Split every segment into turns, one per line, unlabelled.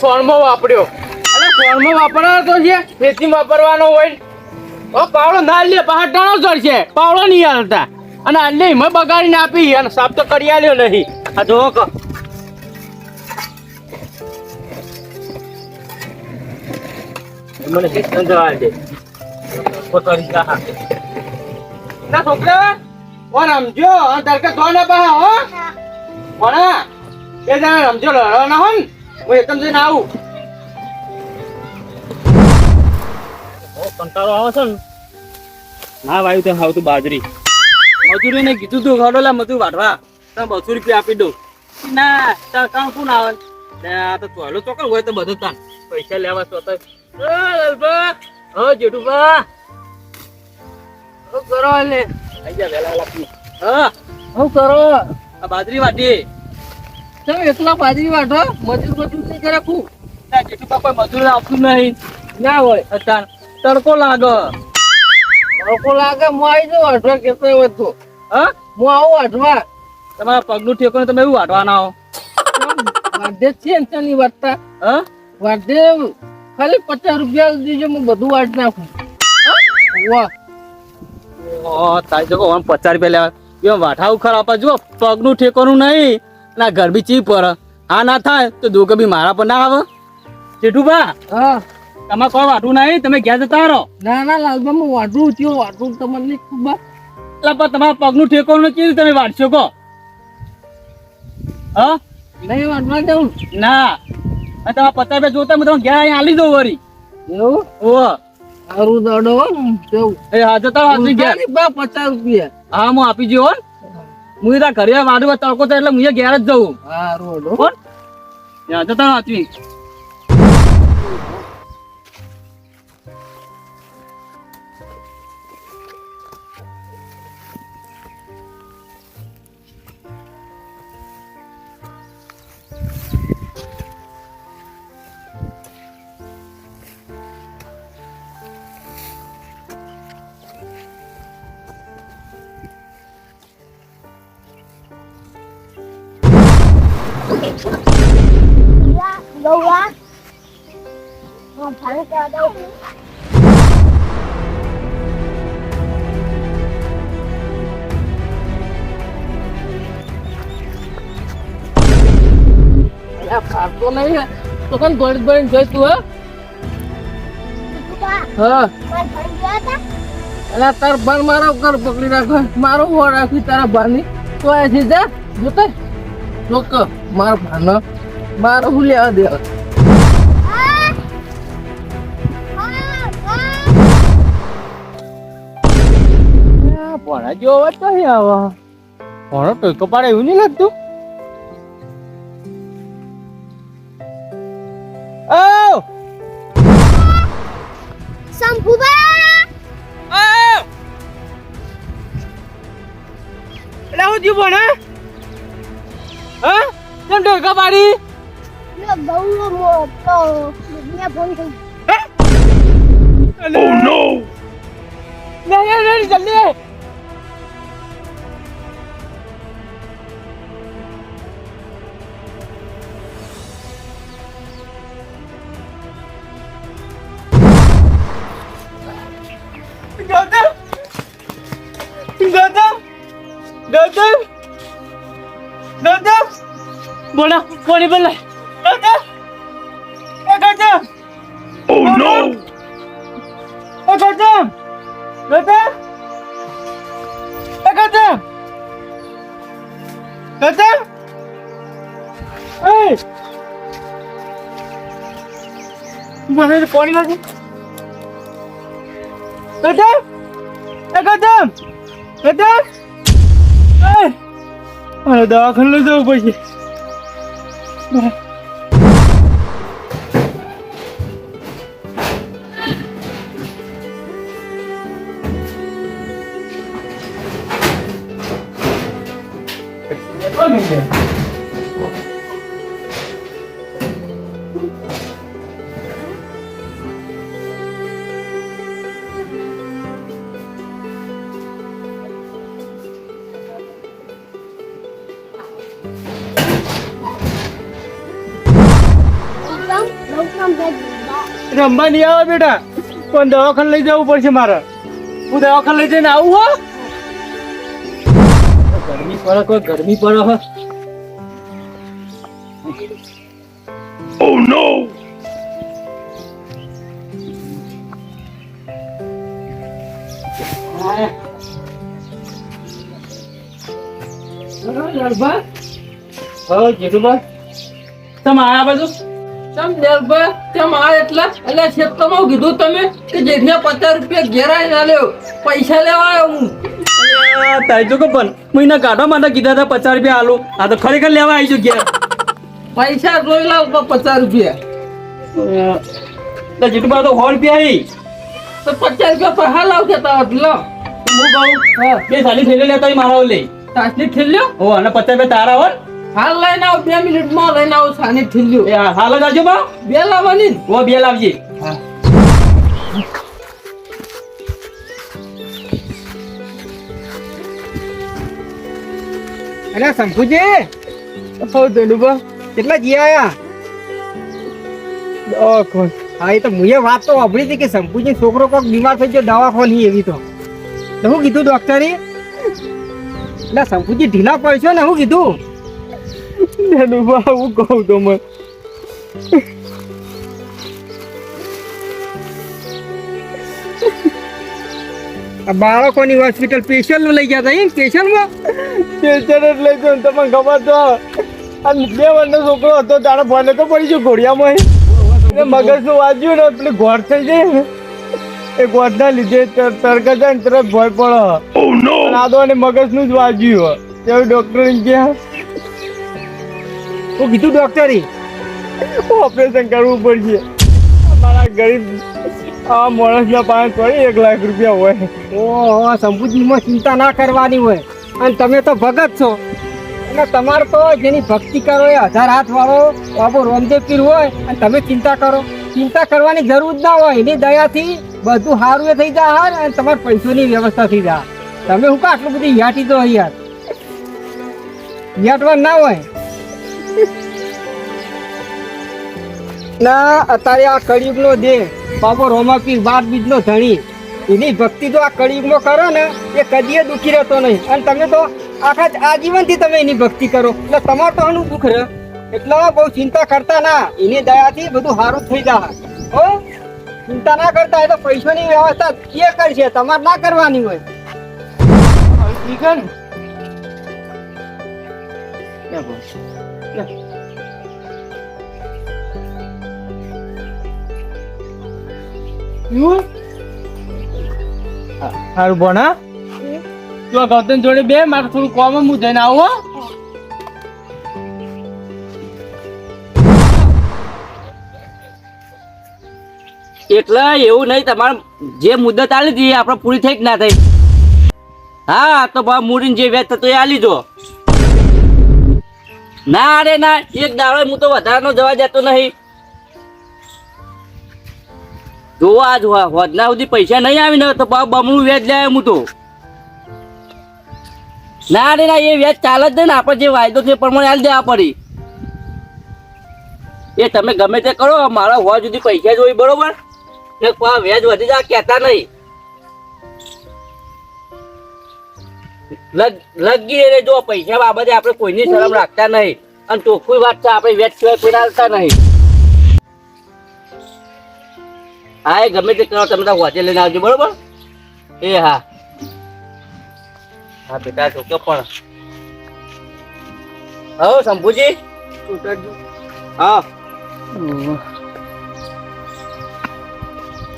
સોણમાં વાપર્યો અને સોણમાં વાપરવાનો તો છે ખેતી વાપરવાનો હોય ઓ પાવડો ના લે પહાટાણો જડશે પાવડો નહીં હાલતા અને આલે એમાં બગાડીને આપી અને સાફ તો કરી આલ્યો નહીં આ જો મને શિક્ષણ જવા દે પોતાની ચાહ ના છોકરા ઓ રમજો અને તરકે ધો ના પા હો ભણા બે જણા રમજો લડો ના હો ને હું એકદમ જઈને આવું કંટાળો આવે છે ને ના વાયુ તો હાવ તું બાજરી મજૂરી ને કીધું તું ઘડોલા મજૂર વાટવા તમે 200 રૂપિયા આપી દઉં ના તાર કામ કોણ આવે આ તો ચોલો ચોકડ હોય તો બધું તાન પૈસા લેવા તો જેઠુબા કરો લે આઈ જા વેલા લાગી હા હું કરો આ બાજરી વાટી તમે એકલા બાજરી વાટો મજૂર નહીં કરે ખુબ ના જેઠુબા કોઈ મજૂર આવતું નહીં ના હોય અત્યારે તડકો લાગે હું આવી જાઉં વાટવા કેતો હોય તો હા હું આવું વાટવા તમારા પગનું ઠેકો તમે એવું વાટવાના હો વાઢે છે ને તેની વાટતા હા વાઢે ખાલી 50 રૂપિયા દીજો હું બધું વાટ નાખું વાહ તારી જો 50 રૂપિયા લેવા એમ વાઠાવું ખરા આપા જો પગનું ઠેકોનું નહીં ના ગરબી ચી પર આ ના થાય તો દુઃખ બી મારા પર ના આવે જેઠુબા હા તમારે કોઈ વાટવું નહીં તમે ઘેર જતા રહો ના ના લાલબા હું વાટું થયો વાટું તમને ખૂબ એટલે પણ તમારા પગનું ઠેકોનું કેવી તમે વાટશો કહો હા નહીં વાટવા દઉં ના તમારા 50 રૂપિયા જોતા હું તમે ઘેર અહીંયા આલી દઉં વળી એવું ઓ સારું દડો કેવું એ હા જતા હાથી ઘેર 50 રૂપિયા હા હું આપી જયો હો હું ત્યાં ઘરે વાડવા તડકો તો એટલે હું ઘેર જ જઉં સારું દડો કોણ જતા હાથી
đâu quá không phải ra đâu
તો નહીં તો કન દોડી દોડીને જઈ તું હા અલા તાર બાર મારો ઘર પકડી રાખો મારો હો રાખી તારા બાની તો આ છે જા જોતે લોક માર ભાનો મારો હું લેવા દે પણ જો તો હી આવા પણ તો કપાડે એવું નહીં લાગતું ઓ
Sampuba
ઓ લાવ દી બોને હા કેમ તો કપાડી
nó bấu một tô nghe bốn thằng
Oh no नहीं जल्दी गौतम गौतम गौतम गौतम बोला बोली बोला गौतम गौतम Oh no गौतम गौतम गौतम गौतम ए મને પાણી લાગે ગૌતમ એ ગૌતમ ગૌતમ એ મારે દવાખાને લઈ જવું પડશે
રમવા નહીં આવે બેટા, પણ દવાખાને લઈ જવું પડશે મારે. હું દવાખાને લઈ જઈને આવું હો.
ગરમી પડે, કોઈ ગરમી પડે હો. કીધું તમે કે જેને 50 રૂપિયા ઘેરાય ના લ્યો, પૈસા લેવા આવ્યો હું.
તાઈ તો પણ મહિના કાઢવા માટે કીધા હતા 50 રૂપિયા આલો. આ તો ખરેખર લેવા આવી છું ઘેર.
પૈસા જોઈ લાવ 50 રૂપિયા.
જેટલું તો 100 રૂપિયા આવી.
તો 50 રૂપિયા પૈસા લાવ કેતા હોત લો.
હું કહું બે સાલી થેલી લેતા મારા લઈ.
તાસની થેલ્યો
ઓ અને 50 રૂપિયા તારા હોત.
હાલ લઈને આવ, 2 મિનિટમાં લઈને આવ. સાની થેલ્યો
એ હાલ જ આવજો બા.
2 લાવવાની.
ઓ 2 લાવજે.
અરે શંભુજી, કેટલા જી આયા? હા, એ તો મુએ વાત તો સાંભળી હતી કે શંભુજી છોકરો કોક બીમાર થઈ ગયો, દવાખાની એવી તો શું કીધું ડોક્ટરે? એટલે શંભુજી ઢીલા પડશો ને, શું કીધું?
હું કહું તો મને
બાળકોની હોસ્પિટલ સ્પેશિયલ લઈ ગયા હતા, એમ સ્પેશિયલમાં
પેચર જ લઈ ગયો. તમને ખબર તો આ 2 વર્ષનો છોકરો હતો, તારા ભલે તો પડી ગયો ઘોડિયામાં. મગજનું વાંચ્યું ને પેલી ગોળ થઈ જાય ને, એ ગોળના લીધે તરકત જાય ને તરત ભય પડે. આ તો મગજનું જ વાંચ્યું. તેવું ડોક્ટર ગયા,
શું કીધું ડોક્ટરે?
ઓપરેશન કરવું પડશે. મારા ગરીબ આ માણસના પાસે થોડી 1 લાખ રૂપિયા હોય.
ઓહો, શંભુજીમાં ચિંતા ના કરવાની હોય. અને તમે તો ભગત છો, અને તમારે તો જેની ભક્તિ કરો એ 1000 હાથ વાળો બાબો રામદેવ પીર હોય, અને તમે ચિંતા કરો. ચિંતા કરવાની જરૂર જ ના હોય. એની દયાથી બધું સારું એ થઈ જાય, અને તમારે પૈસાની વ્યવસ્થા થઈ જાય. તમે શું કા આટલું બધી યાટી દો યાર? યાટવા ના હોય ના. અત્યારે આ કળિયુગનો દેહ બાબો રોમાપીર 12 બીજનો ધણી, એની ભક્તિ તો આ કળિયુગમાં કરો ને એ કદીએ દુખી રહેતો નહીં. અને તમે તો આખા આજીવનથી તમે એની ભક્તિ કરો, એટલે તમારે તો આનું દુઃખ રહે. એટલે બહુ ચિંતા કરતા ના, એની દયાથી બધું સારું થઈ જાય. હો, ચિંતા ના કરતા. એ તો પૈસાની વ્યવસ્થા એ કરશે, તમારે ના કરવાની હોય.
ઠીક છે ને?
સારું ભણા
તું ગૌતમ જોડે બે, મારે થોડું કોમ હું જઈને આવું હો.
એટલે એવું નહીં, તમારે જે મુદ્દત આલી હતી આપણે પૂરી થઈ જ ના થઈ. હા, તો ભાવ મૂડીને જે વ્યાજ થતો એ આલી દો. ના અરે ના, એક દાડો હું તો વધારાનો જવા જતો નહીં. જોવા આજ હોદના સુધી પૈસા નહીં આવી ને તો ભાવ બમણું વ્યાજ લે હું તો. ના અરે ના, એ વ્યાજ ચાલે જ ને. આપણે જે વાયદો છે એ પ્રમાણે આલી દેવા પડી. એ તમે ગમે તે કરો, મારા હોવા સુધી પૈસા જોઈ બરોબર. વ્યાજ વધી જાય કહેતા નહીં. લગી રે જો પૈસા બાબતે આપણે કોઈની શરમ રાખતા નહીં. અને ચોખ્ખી વાત છે, આપણે વ્યાજ સિવાય કોઈ હાલતા નહીં. હા, એ ગમે તે કરો, તમે હોજે લઈને આવજો બરોબર. એ હા હા બેટા, છોકરો પણ હો શંભુજી. હા,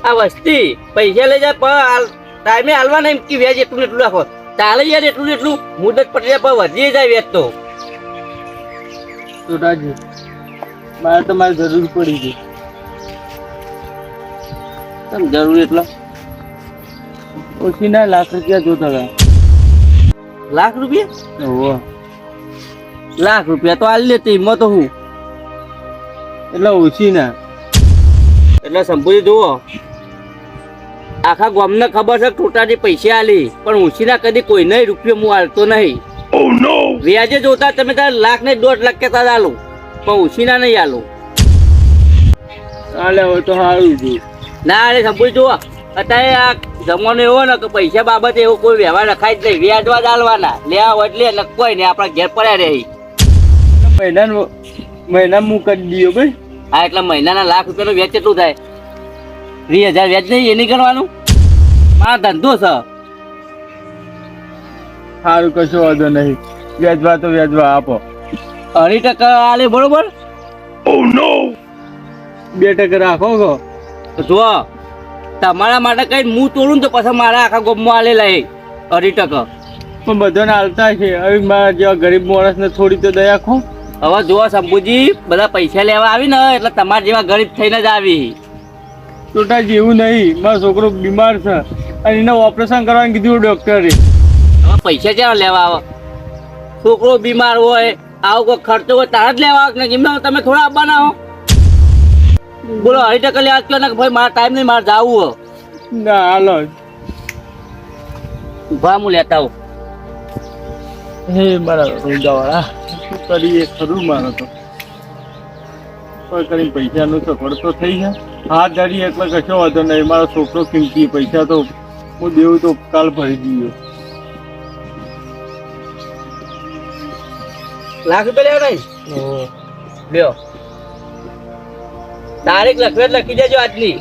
આ વસ્તી પૈસા લઈ જાય પણ ટાઈમે હાલવા નહીં કે વ્યાજ એટલું ને એટલું રાખો. ચાલે યાર, એટલું ને એટલું મુદત પડી જાય પણ વધી જાય વ્યાજ તો.
છોટાજી, મારે તો મારી જરૂર પડી ગઈ.
જરૂર એટલા
ઓછી ના 1 લાખ રૂપિયા જોતા હતા.
1 લાખ રૂપિયા?
1
લાખ રૂપિયા તો આલી લેતી એમાં તો હું.
એટલે ઓછી ના.
એટલે શંભુજી જુઓ, આખા ગામને ખબર છે ટોટાની પૈસા આલી, પણ ઓછીના કદી કોઈને રૂપિયો હું આલતો નહીં. વ્યાજે જોતા તમે તારે 1 લાખ ને 1.5 લાખ કહેતા આલો, પણ ઓછીના નહીં આલો.
હાલે હવે તો સારું છું.
ના અરે સંભુ જુઓ અત્યારે આ જમવાનો એવો ને કે પૈસા બાબતે એવો કોઈ વ્યવહાર રખાય જ નહીં. વ્યાજવા જ હાલવાના, લેવા હોય એટલે ને કોઈ નહીં, આપણા ઘેર પડ્યા રહી.
મહિના હું કરી દઈએ ભાઈ.
હા એટલે મહિનાના લાખ રૂપિયાનું વ્યાજ કેટલું થાય? 20,000 વ્યાજ નહીં, એ નહીં કરવાનું. મારો ધંધો છે.
સારું, કશો વાંધો નહીં. વ્યાજવા તો વ્યાજવા આપો.
2% આલે બરોબર.
2% રાખો છો.
તો જુઓ તમારા માટે કઈ હું તોડું ને તો પછી મારા આખા ગામમાં આલેલા એ 2%.
પણ બધાને હાલતા છે. હવે મારા જેવા ગરીબ માણસને થોડી તો દયા ખો.
હવે જુઓ શંભુજી, બધા પૈસા લેવા આવી ને એટલે તમારા જેવા ગરીબ થઈને જ આવી.
ટોટા જેવું નહીં. મારો છોકરો બીમાર છે અને એને ઓપરેશન કરવાનું કીધું ડોક્ટરે.
હવે પૈસા ક્યાં લેવા આવે? છોકરો બીમાર હોય, આવો કોઈ ખર્ચો હોય તાર જ લેવા આવે ને એમને તમે થોડા આપવાના હો. બોલો 2% લેવા કહો ને કે ભાઈ મારા ટાઈમ નહીં, મારે જવું.
ના હાલો.
ઉભા હું લેતા આવું.
હે મારા રોજાવાળા, શું કરીએ ખરું મારો તો. કોઈ કરી પૈસાનું તો પડતો થઈ જાય. હાથ ધરી એટલે કશો વાંધો નહીં. મારો છોકરો કિંમતી પૈસા તો હું દેવું તો કાલ ભરી દઈએ.
લાખ રૂપિયા લેવા નહીં લ્યો. તારીખ લખવે લખી દેજો આજની.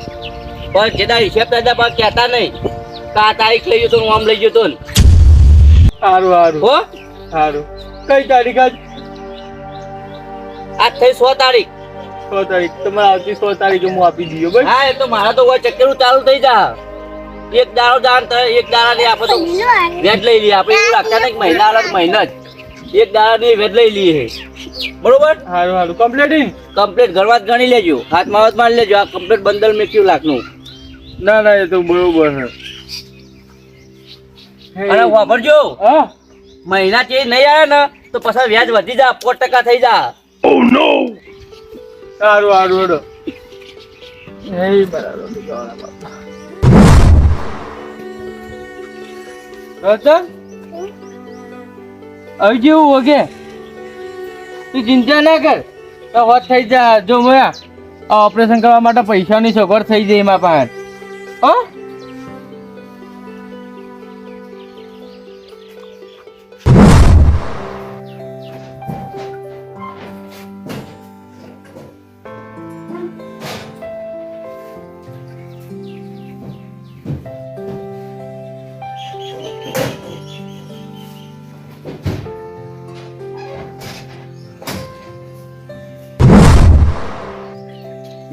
પણ જેના હિસાબ દાદા પણ કહેતા નહીં કે આ તારીખ લઈ ગયો તો હું આમ લઈ ગયો તો.
સારું સારું
હો
સારું. કઈ તારીખ આજ?
આજ થઈ 100 તારીખ.
6 તારીખ. તમારે આવતી 6 તારીખે હું આપી દઈએ ભાઈ.
હા એ તો મારા તો ચક્કરું ચાલુ થઈ જા. એક દાડો દાન થાય, એક દાડા ની આપણે તો વેટ લઈ લઈએ. આપણે એવું લાગતા નહીં કે મહિના આવે તો મહિના જ. એક દાડા ની વેટ લઈ લઈએ બરોબર.
સારું સારું. કમ્પ્લીટ
કમ્પ્લીટ ઘરમાં જ ગણી લેજો, હાથમાં હાથ મારી લેજો. આ કમ્પ્લીટ બંડલ મેં કેવું લાખનું.
ના ના એ તો બરોબર છે.
અને વાપરજો,
હા
મહિના ચેન્જ નહીં આવે ને તો પછી વ્યાજ વધી જા, 5% થઈ જા.
સારું સારું હેડો. એ બરાબર. રતન આવી જેવું વગે તું ચિંતા ના કર. તો વાત થઈ જા. જો મોયા આ ઓપરેશન કરવા માટે પૈસાની સગવડ થઈ જાય એમાં પાસે. હો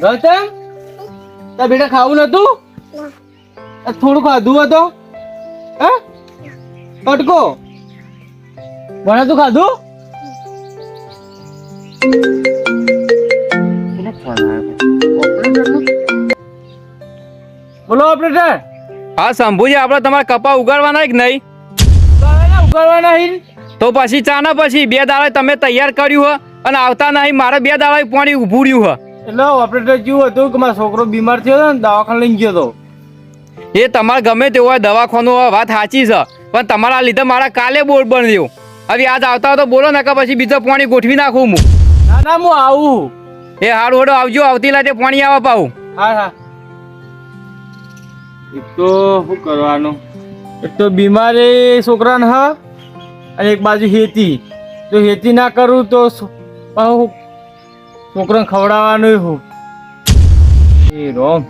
ગૌતમ, તાર બેટા ખાવું નતું? થોડું ખાધું હતું? હે કટકો ભણે તું ખાધું? બોલો ઓપરેટર.
હા શંભુજી, આપણે તમારે કપા ઉગાડવાના કે નહીં?
ઉગાડવાના નહીં
તો પછી ચાના પછી 2 દાડા તમે તૈયાર કર્યું હો અને આવતા નહીં. મારે 2 દાડા પાણી ઊભું રહ્યું હો.
એટલે ઓપરેટર કેવું હતું કે મારો છોકરો બીમાર થયો હતો ને દવાખાને લઈને ગયો હતો.
એ તમારે ગમે તે હોય દવાખાનું હોય, વાત સાચી છે, પણ તમારા લીધે મારા કાલે બોર્ડ બન્યું. હવે આજ આવતા હોય તો બોલો ને કે પછી બીજા પાણી ગોઠવી નાખું હું.
ના ના હું આવું.
એ હારું હડો આવજો, આવતી લાટે પાણી આવવા પાવું.
હા હા. એક તો શું કરવાનું, એક તો બીમાર એ છોકરાને હા અને એક બાજુ હેતી. જો હેતી ના કરું તો છોકરાને ખવડાવવાનું હું. એ રોમ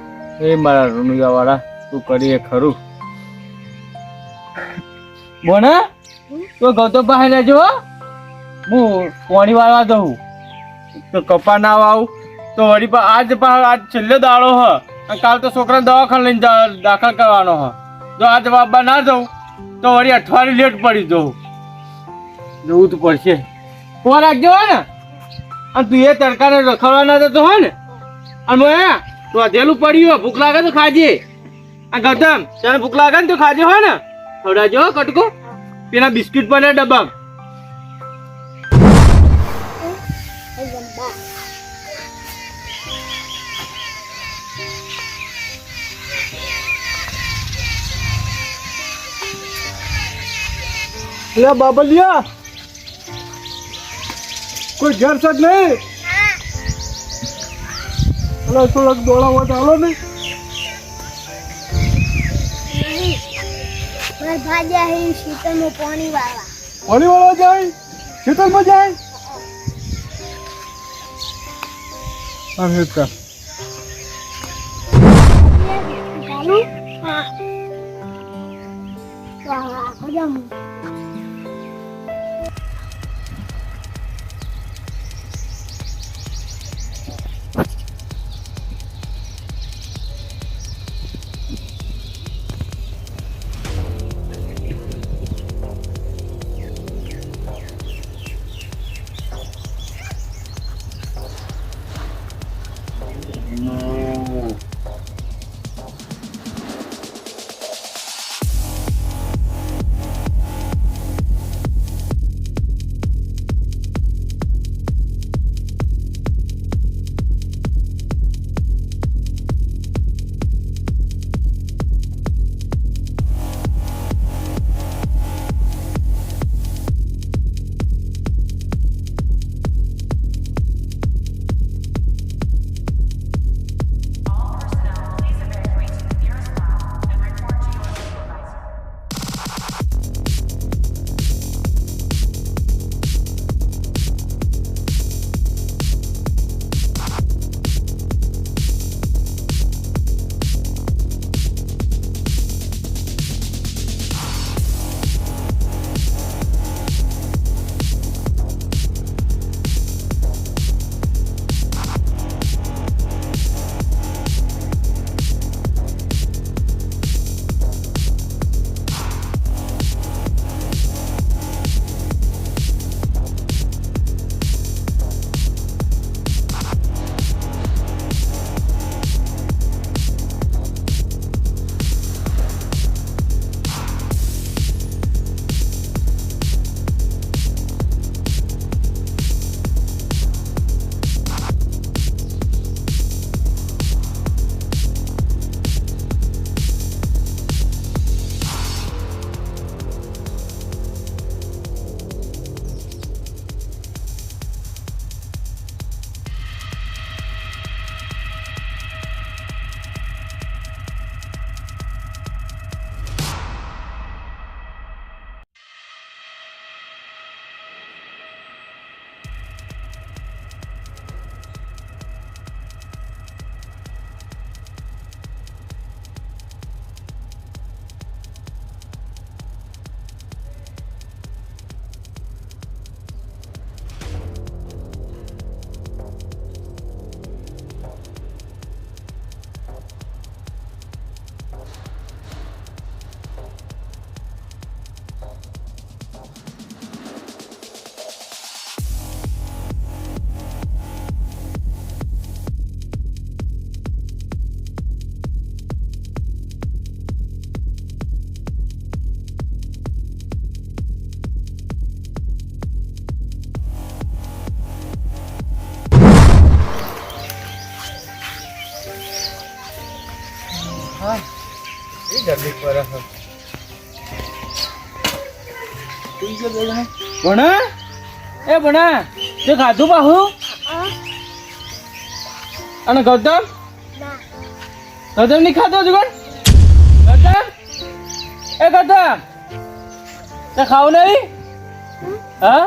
એ મારા રનુયા વાળા તું કરીએ ખરું. બોને તો ગૌતમ પાસે લેજો. હું પાણી વાળવા દઉં તો કપા ના વાવું તો વળી આજ છેલ્લો દાડો હ. કાલ તો છોકરાને દવાખાને લઈને દાખલ કરવાનો હ. જો આજ વાપવા ના જાઉં તો વળી અઠવાડિયું લેટ પડી જવું. જવું તો પડશે. ફોન રાખજો હોય ને. અને તું એ તડકાને રખડવાના જતો હોય ને. અને મોયા તું અધેલું પડ્યું હોય, ભૂખ લાગે તો ખાજે. આ ગૌતમ તને ભૂખ લાગે ને તો ખાજે હોય ને. ખવડાવજો કટકો. પેલા બિસ્કિટ પડે ડબ્બા. લે બાબલિયા કોઈ ઘર સજ નહીં. એટલે થોડોક દોડાવો ચાલો ને.
મારા ભાગ્યા હે શીતળમાં પાણી વાળવા.
પાણી વાળવા જાય શીતળમાં જાય. હા હેતા
ચાલુ? હા. વાહ, ખજામ.
ભણા એ ભણા તે ખાધું બાહુ અને ગૌતમ ગૌતમ નહીં ખાધો જુગન ગૌતમ એ ગૌતમ તે ખાવું નહીં હા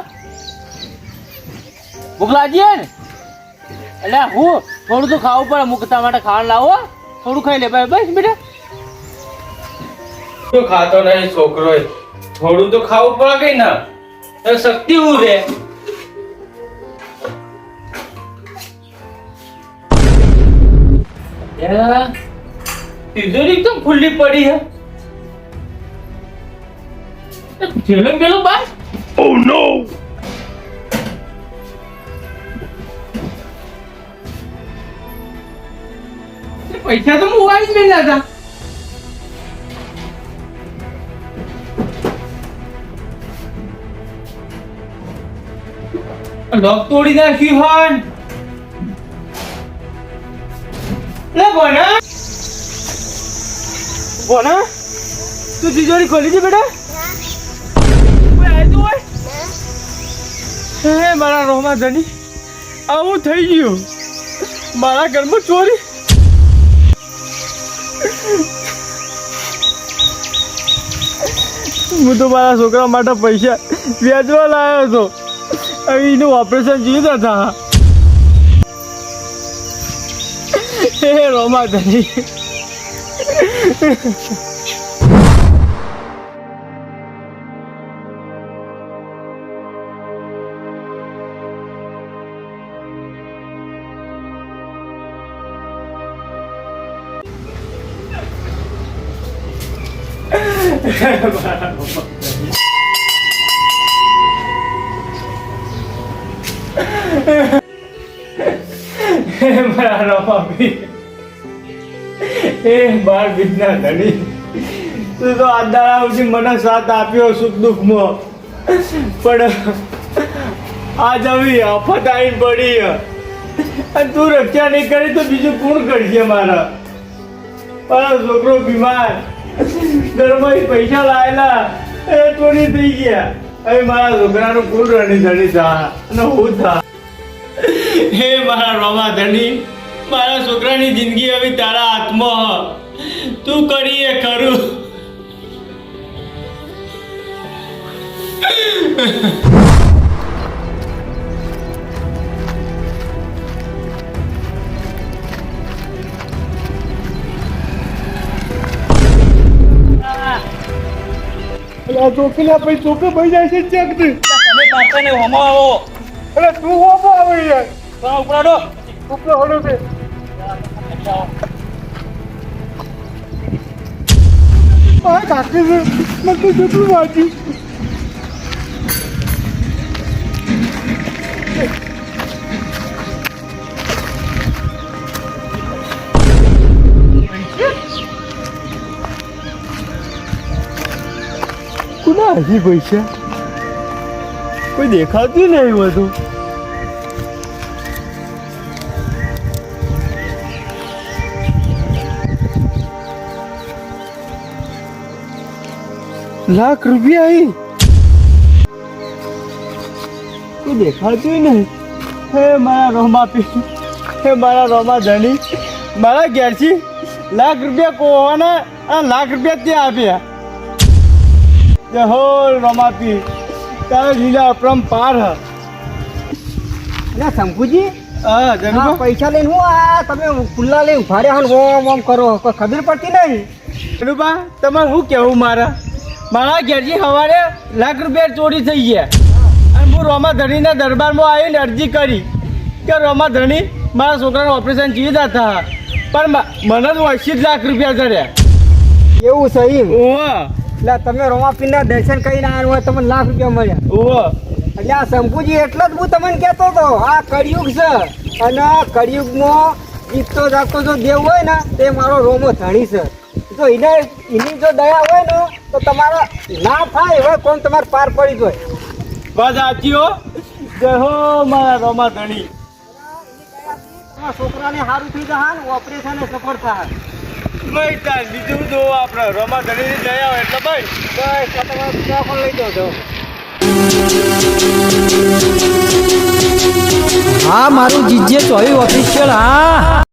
ભૂખ લાગી ને એટલે હું થોડું તો ખાવું પડે મુક તમારા માટે ખાવાનું લાવો થોડું ખાઈ લે ભાઈ બસ બેટા તો ખાતો નહીં છોકરો થોડું તો ખાવું પડે કઈ ના શક્તિ હું રે તિજોરી એકદમ ખુલ્લી પડી હે જેલો પેલો બસ ઓ નો પૈસા તો હું આવી જ નહીં હતા લોક તોડી નાખ્યું હન લે બોના બોના તું તિજોરી ખોલી છે બેટા કોઈ આવ્યું હોય હે મારા રોમા ધની આવું થઈ ગયું મારા ઘરમાં ચોરી? હું તો મારા છોકરા માટે પૈસા વ્યાજવા લાવ્યો હતો. હવે એનું ઓપરેશન જીવતા હતા. હે રોમા ધણી. મારા રોમાભી, એ બાર બીજના ધણી, તું તો આ દાડા સુધી મને સાથ આપ્યો સુખ દુઃખમાં, પણ આજ આવી આફત આવીને પડી અને તું રક્ષા નહીં કરી તો બીજું કોણ કરશે? મારા છોકરો બીમાર, ઘરમાં પૈસા લાયેલા એ ચોરી થઈ ગયા. હવે મારા છોકરાનું કુલ રણી ધણી થા અને હું થા. હે મારા રોમા ધણી, મારા છોકરાની જિંદગી હવે તારા હાથમાં. તું કરીએ ખરું. ચોકીલા પછી ચોકે ભાઈ જાય છે ચેક દે.
તમે પાછા ને હોમો આવો.
અરે તું હોમો આવી યાર.
ઉપરાડો.
ઉપલો હડો છે. આ કાકી છે મને તો જેટલું વાંચી. કુના હજી પૈસા કોઈ દેખાતું નહીં બધું. લાખ રૂપિયા અહીં કોઈ દેખાતું નહીં. હે મારા રોમા પી, હે મારા રોમા ધણી, મારા ઘેરથી લાખ રૂપિયા કોવાના અને લાખ રૂપિયા ત્યાં આપ્યા. જય હો રોમા પી, તારા લીલા અપરંપાર હ.
ના શંકુજી,
હા ધનુભા,
પૈસા લઈને હું આ તમે ખુલ્લા લઈને ઉભા રહ્યા ઓમ ઓમ કરો, કોઈ ખબર પડતી નહીં.
ધનુભા તમારે શું કહેવું? મારા ઘેરજી સવારે લાખ રૂપિયા ચોરી થઈ ગયા અને હું રોમા ધણીના દરબારમાં આવીને અરજી કરી કે રોમા ધણી મારા છોકરાનું ઓપરેશન જીવતા હતા, પણ મને તો 80 લાખ રૂપિયા ચડ્યા.
એવું સહી?
ઓહ
એટલે તમે રોમાપીરના દર્શન કરીને આવ્યા હોય તમને લાખ રૂપિયા મળ્યા.
ઓહ
એટલે આ શંકુજી એટલે જ હું તમને કહેતો હતો આ કળિયુગ છે અને આ કળિયુગમાં જીતતો જાગતો જો દેવ હોય ને તે મારો રોમો ધણી છે. જો એની જો દયા હોય ને તો તમારા ના થાય હવે કોણ તમારે પાર પડી જાય.
બસ સાચી હો. જય હો મારા રોમા ધણી.
તમારા છોકરાને સારું થઈ જાય ને ઓપરેશન સફળ થાય.
ભાઈ તાર બીજું જો આપણે રોમા ધણીની દયા હોય એટલે ભાઈ
બસ તમારે બીજા પણ લઈ જાઓ.
હા મારું જીજે ચોવી ઓફિશિયલ. હા